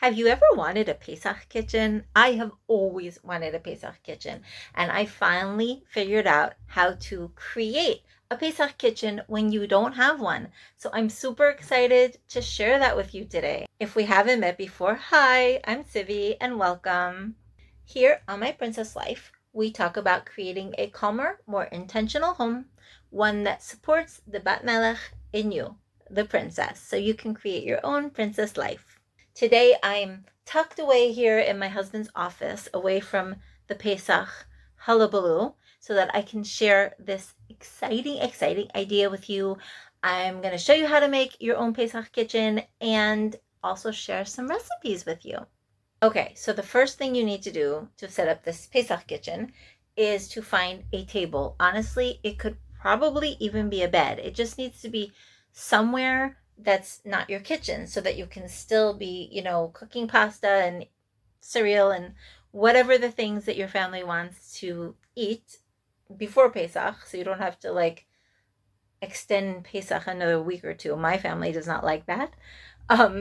Have you ever wanted a Pesach kitchen? I have always wanted a Pesach kitchen, and I finally figured out how to create a Pesach kitchen when you don't have one. So I'm super excited to share that with you today. If we haven't met before, hi, I'm Sivi and welcome. Here on My Princess Life, we talk about creating a calmer, more intentional home, one that supports the Bat Melech in you, the princess, so you can create your own princess life. Today I'm tucked away here in my husband's office, away from the Pesach hullabaloo, so that I can share this exciting idea with you. I'm going to show you how to make your own Pesach kitchen and also share some recipes with you. Okay, so the first thing you need to do to set up this Pesach kitchen is to find a table. Honestly, it could probably even be a bed. It just needs to be somewhere that's not your kitchen so that you can still be, cooking pasta and cereal and whatever the things that your family wants to eat before Pesach, so you don't have to extend Pesach another week or two. My family does not like that.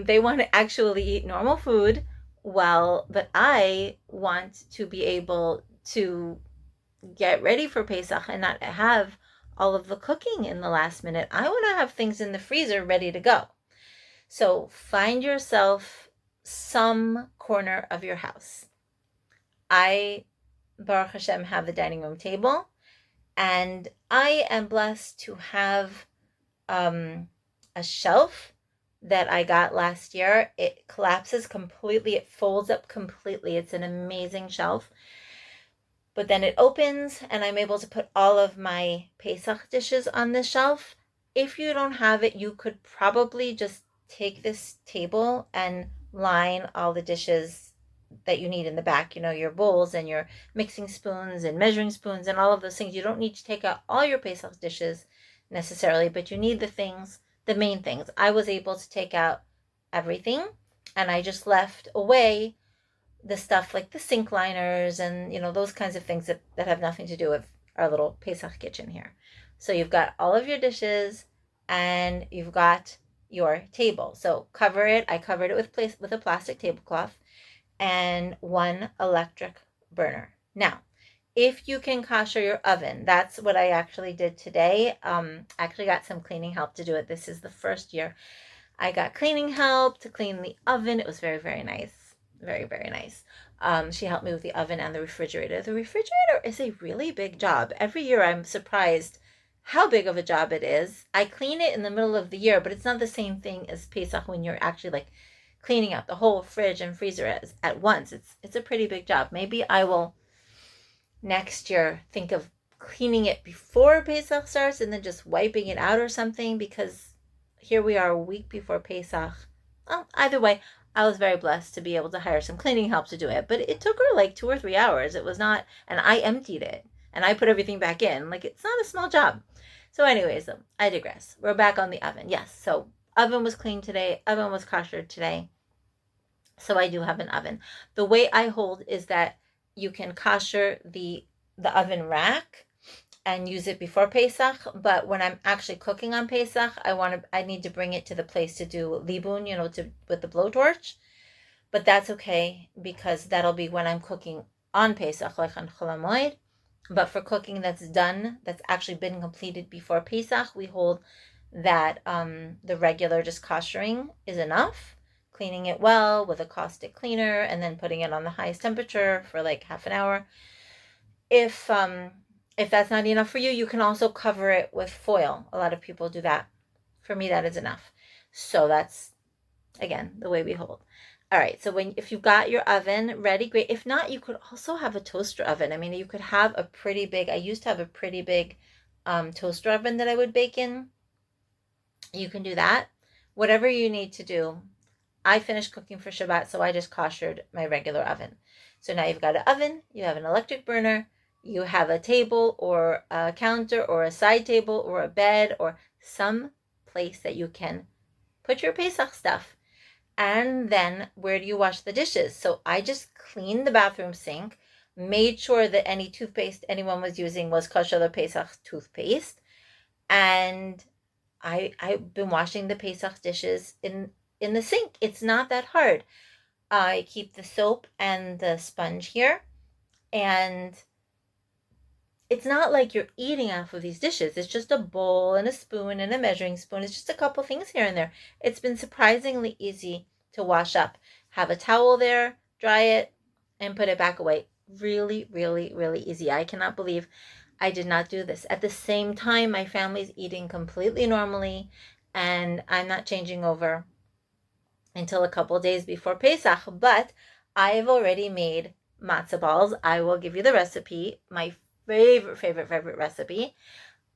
They want to actually eat normal food, but I want to be able to get ready for Pesach and not have all of the cooking in the last minute. I want to have things in the freezer ready to go. So find yourself some corner of your house. I, Baruch Hashem, have the dining room table, and I am blessed to have a shelf that I got last year. It collapses completely. It folds up completely. It's an amazing shelf. But then it opens and I'm able to put all of my Pesach dishes on this shelf. If you don't have it, you could probably just take this table and line all the dishes that you need in the back, your bowls and your mixing spoons and measuring spoons and all of those things. You don't need to take out all your Pesach dishes necessarily, but you need the main things. I was able to take out everything, and I just left away the stuff like the sink liners and those kinds of things that have nothing to do with our little Pesach kitchen here. So you've got all of your dishes and you've got your table. So cover it. I covered it with a plastic tablecloth and one electric burner. Now, if you can kosher your oven, that's what I actually did today. Actually got some cleaning help to do it. This is the first year I got cleaning help to clean the oven. It was very, very nice. Very, very nice. She helped me with the oven and the refrigerator. The refrigerator is a really big job. Every year I'm surprised how big of a job it is. I clean it in the middle of the year, but it's not the same thing as Pesach when you're actually cleaning out the whole fridge and freezer at once. It's a pretty big job. Maybe I will next year think of cleaning it before Pesach starts and then just wiping it out or something, because here we are a week before Pesach. Well, either way, I was very blessed to be able to hire some cleaning help to do it, but it took her 2 or 3 hours. It was not, and I emptied it and I put everything back in. It's not a small job. So anyways, I digress. We're back on the oven. Yes, so oven was clean today. Oven was kosher today. So I do have an oven. The way I hold is that you can kosher the oven rack and use it before Pesach, but when I'm actually cooking on Pesach, I need to bring it to the place to do libun, with the blowtorch. But that's okay, because that'll be when I'm cooking on Pesach, like on Chol HaMoed. But for cooking that's actually been completed before Pesach, we hold that the regular just koshering is enough. Cleaning it well with a caustic cleaner and then putting it on the highest temperature for half an hour. If that's not enough for you, you can also cover it with foil. A lot of people do that. For me, that is enough. So that's, again, the way we hold. All right, so if you've got your oven ready, great. If not, you could also have a toaster oven. I mean, you could have I used to have a pretty big toaster oven that I would bake in. You can do that. Whatever you need to do. I finished cooking for Shabbat, so I just koshered my regular oven. So now you've got an oven, you have an electric burner, you have a table or a counter or a side table or a bed or some place that you can put your Pesach stuff. And then where do you wash the dishes? So I just cleaned the bathroom sink, made sure that any toothpaste anyone was using was kosher Pesach toothpaste, and I've been washing the Pesach dishes in the sink. It's not that hard. I keep the soap and the sponge here, and it's not like you're eating off of these dishes. It's just a bowl and a spoon and a measuring spoon. It's just a couple things here and there. It's been surprisingly easy to wash up. Have a towel there, dry it, and put it back away. Really, really, really easy. I cannot believe I did not do this. At the same time, my family's eating completely normally, and I'm not changing over until a couple days before Pesach, but I've already made matzo balls. I will give you the recipe, my favorite recipe,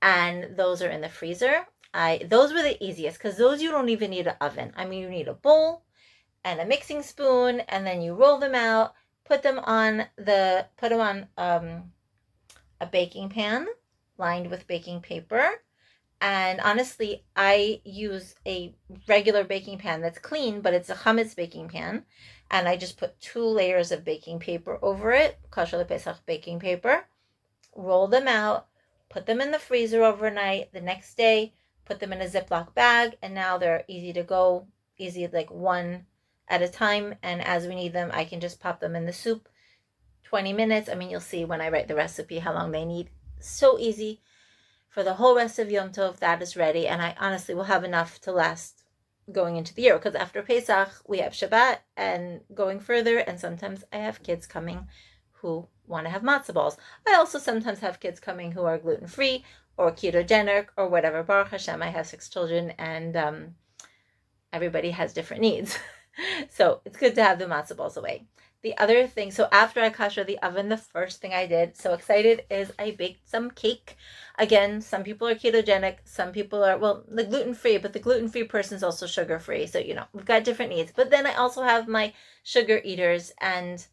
and those are in the freezer. Those were the easiest because those you don't even need an oven. I mean, you need a bowl and a mixing spoon, and then you roll them out, put them on a baking pan lined with baking paper. And honestly, I use a regular baking pan that's clean, but it's a chametz baking pan. And I just put 2 layers of baking paper over it, kosher Pesach baking paper, roll them out, put them in the freezer overnight. The next day, put them in a Ziploc bag, and now they're easy to go, easy like one at a time. And as we need them, I can just pop them in the soup. 20 minutes. I mean, you'll see when I write the recipe how long they need. So easy. For the whole rest of Yom Tov, that is ready, and I honestly will have enough to last going into the year, because after Pesach, we have Shabbat, and going further, and sometimes I have kids coming who want to have matzo balls. I also sometimes have kids coming who are gluten-free, or ketogenic, or whatever. Baruch Hashem, I have 6 children, and everybody has different needs. So it's good to have the matzo balls away. The other thing, so after I kosher the oven, the first thing I did, so excited, is I baked some cake. Again, some people are ketogenic, some people are, well, the gluten-free, but the gluten-free person is also sugar-free. So, we've got different needs. But then I also have my sugar eaters, and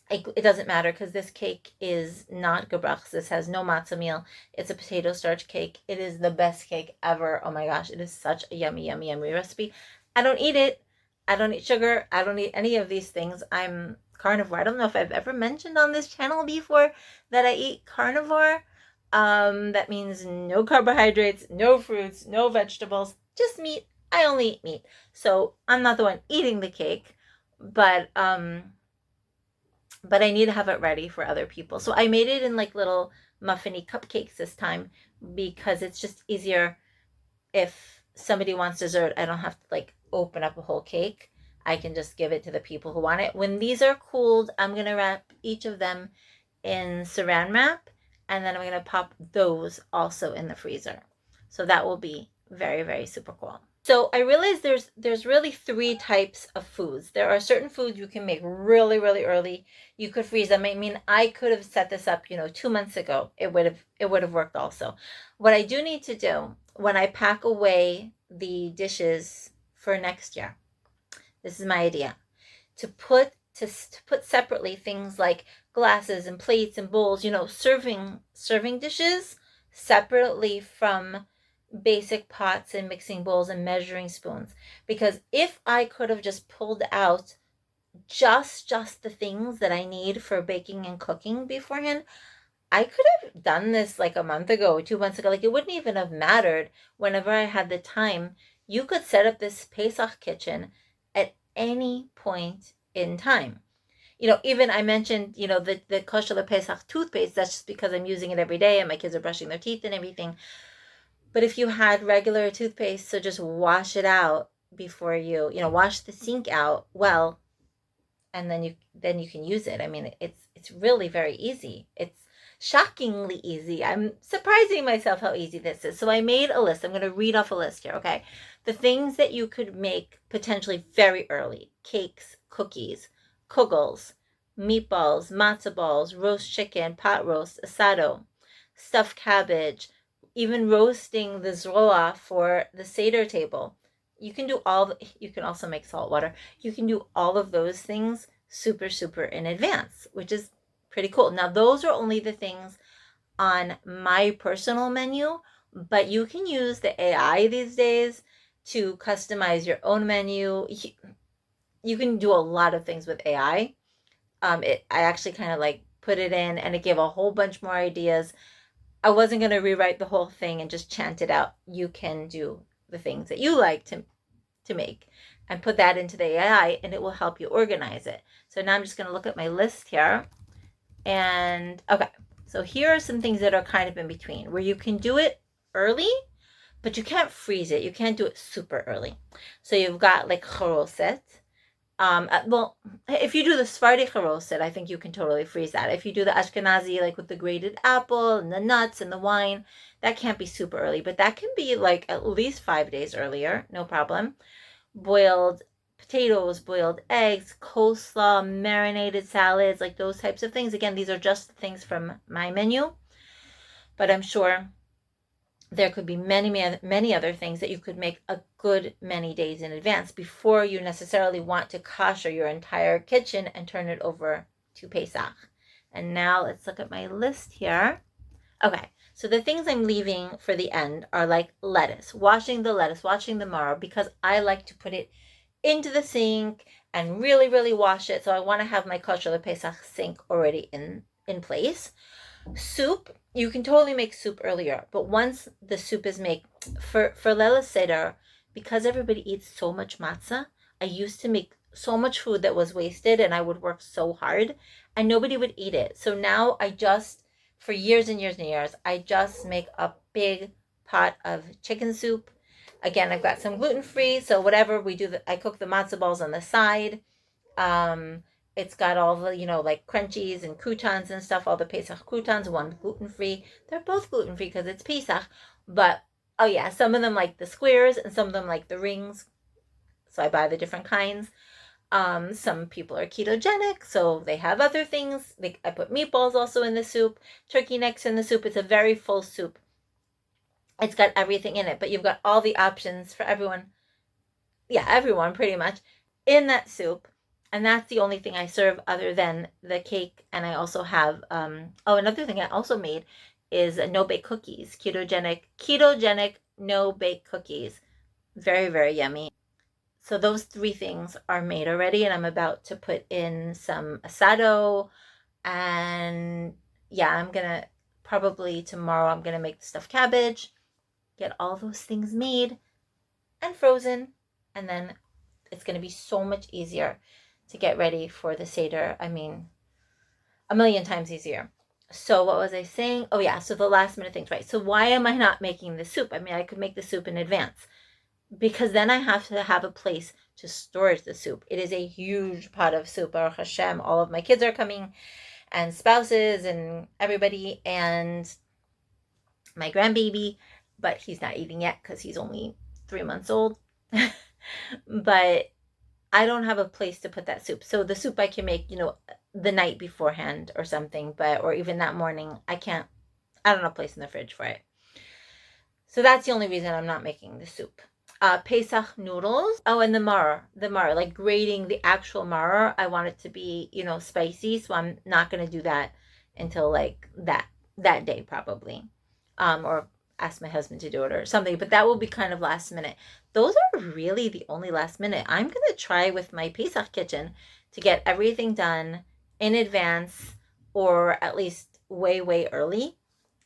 it doesn't matter because this cake is not gebrach. This has no matzah meal. It's a potato starch cake. It is the best cake ever. Oh my gosh, it is such a yummy, yummy, yummy recipe. I don't eat it. I don't eat sugar. I don't eat any of these things. I'm carnivore. I don't know if I've ever mentioned on this channel before that I eat carnivore. That means no carbohydrates, no fruits, no vegetables, just meat. I only eat meat. So I'm not the one eating the cake, but I need to have it ready for other people. So I made it in like little muffiny cupcakes this time because it's just easier if somebody wants dessert. I don't have to like open up a whole cake. I can just give it to the people who want it. When these are cooled, I'm going to wrap each of them in saran wrap, and then I'm going to pop those also in the freezer. So that will be very, very super cool. So I realized there's really 3 types of foods. There are certain foods you can make really, really early. You could freeze them. I mean, I could have set this up, 2 months ago. It would have worked also. What I do need to do when I pack away the dishes for next year, this is my idea, to put separately things like glasses and plates and bowls, serving dishes separately from basic pots and mixing bowls and measuring spoons. Because if I could have just pulled out just the things that I need for baking and cooking beforehand, I could have done this like a month ago, 2 months ago. Like, it wouldn't even have mattered whenever I had the time. You could set up this Pesach kitchen at any point in time. Even I mentioned, the kosher Pesach toothpaste. That's just because I'm using it every day and my kids are brushing their teeth and everything. But if you had regular toothpaste, so just wash it out before you wash the sink out well, and then you can use it. I mean, it's really very easy. It's shockingly easy. I'm surprising myself how easy this is. So I made a list. I'm going to read off a list here, okay? The things that you could make potentially very early: cakes, cookies, kugels, meatballs, matzo balls, roast chicken, pot roast, asado, stuffed cabbage, even roasting the zroa for the Seder table. You can also make salt water. You can do all of those things super, super in advance, which is pretty cool. Now, those are only the things on my personal menu, but you can use the AI these days to customize your own menu. You can do a lot of things with AI. I actually kind of like put it in, and it gave a whole bunch more ideas. I wasn't going to rewrite the whole thing and just chant it out. You can do the things that you like to make. and put that into the AI, and it will help you organize it. So now I'm just going to look at my list here. And okay, so here are some things that are kind of in between where you can do it early, but you can't freeze it. You can't do it super early. So you've got like charoset. Well, if you do the Sephardi charoset, I think you can totally freeze that. If you do the Ashkenazi, like with the grated apple and the nuts and the wine, that can't be super early, but that can be like at least 5 days earlier, no problem. Boiled potatoes, boiled eggs, coleslaw, marinated salads, like those types of things. Again, these are just things from my menu, but I'm sure there could be many other things that you could make a good many days in advance before you necessarily want to kosher your entire kitchen and turn it over to Pesach. And now let's look at my list here. Okay, so the things I'm leaving for the end are like lettuce, washing the marrow, because I like to put it into the sink and really wash it. So I want to have my kosher Pesach sink already in place. Soup, you can totally make soup earlier, but once the soup is made for Leila Seder, because everybody eats so much matzah, I used to make so much food that was wasted, and I would work so hard and nobody would eat it. So now I just, for years and years and years, I just make a big pot of chicken soup. Again, I've got some gluten-free, so whatever we do, I cook the matzo balls on the side. It's got all the, like crunchies and croutons and stuff, all the Pesach croutons, one gluten-free. They're both gluten-free because it's Pesach. But, oh yeah, some of them like the squares and some of them like the rings. So I buy the different kinds. Some people are ketogenic, so they have other things. I put meatballs also in the soup, turkey necks in the soup. It's a very full soup. It's got everything in it, but you've got all the options for everyone. Yeah, everyone pretty much in that soup. And that's the only thing I serve other than the cake. And I also have, another thing I also made is no-bake cookies, ketogenic no-bake cookies. Very yummy. So those 3 things are made already, and I'm about to put in some asado. And yeah, I'm going to, probably tomorrow, I'm going to make the stuffed cabbage, get all those things made and frozen, and then it's going to be so much easier to get ready for the Seder. I mean, a million times easier. So what was I saying? Oh yeah, so the last minute things, right? So why am I not making the soup? I mean, I could make the soup in advance, because then I have to have a place to store the soup. It is a huge pot of soup. Baruch Hashem, all of my kids are coming, and spouses and everybody, and my grandbaby, but he's not eating yet because he's only 3 months old. But I don't have a place to put that soup. So the soup I can make, the night beforehand or something, or even that morning. I don't have a place in the fridge for it. So that's the only reason I'm not making the soup. Pesach noodles. Oh, and the maror, like grating the actual maror. I want it to be, spicy. So I'm not going to do that until like that day probably. Or ask my husband to do it or something, but that will be kind of last minute. Those are really the only last minute. I'm going to try with my Pesach kitchen to get everything done in advance, or at least way early.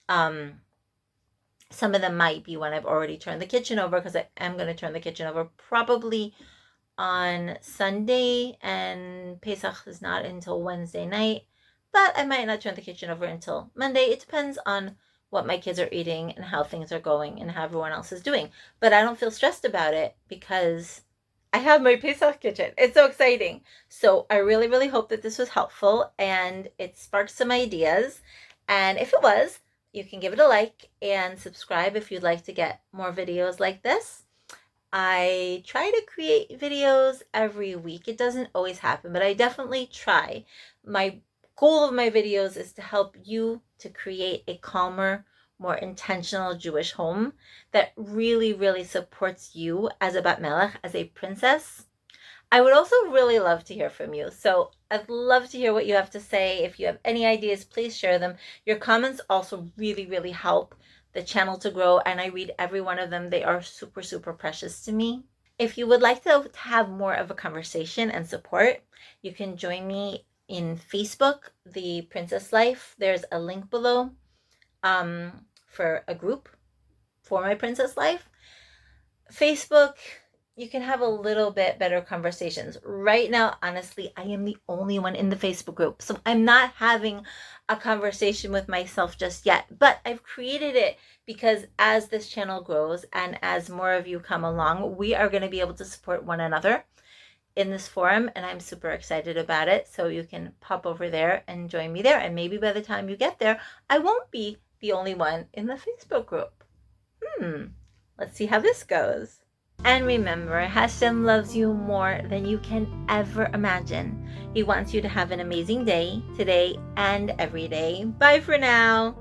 Some of them might be when I've already turned the kitchen over, because I am going to turn the kitchen over probably on Sunday, and Pesach is not until Wednesday night, but I might not turn the kitchen over until Monday. It depends on what my kids are eating and how things are going and how everyone else is doing. But I don't feel stressed about it because I have my Pesach kitchen. It's so exciting. So I really hope that this was helpful and it sparked some ideas. And if it was, you can give it a like and subscribe if you'd like to get more videos like this. I try to create videos every week. It doesn't always happen, but I definitely try. My goal of my videos is to help you to create a calmer, more intentional Jewish home that really supports you as a bat melech, as a princess. I would also really love to hear from you. So I'd love to hear what you have to say. If you have any ideas, please share them. Your comments also really help the channel to grow, and I read every one of them. They are super precious to me. If you would like to have more of a conversation and support, you can join me in Facebook, The Princess Life. There's a link below for a group for my Princess Life. Facebook, you can have a little bit better conversations. Right now, honestly, I am the only one in the Facebook group, so I'm not having a conversation with myself just yet, but I've created it because as this channel grows and as more of you come along, we are going to be able to support one another in this forum, and I'm super excited about it. So you can pop over there and join me there, and maybe by the time you get there, I won't be the only one in the Facebook group. Let's see how this goes. And remember, Hashem loves you more than you can ever imagine. He wants you to have an amazing day today and every day. Bye for now.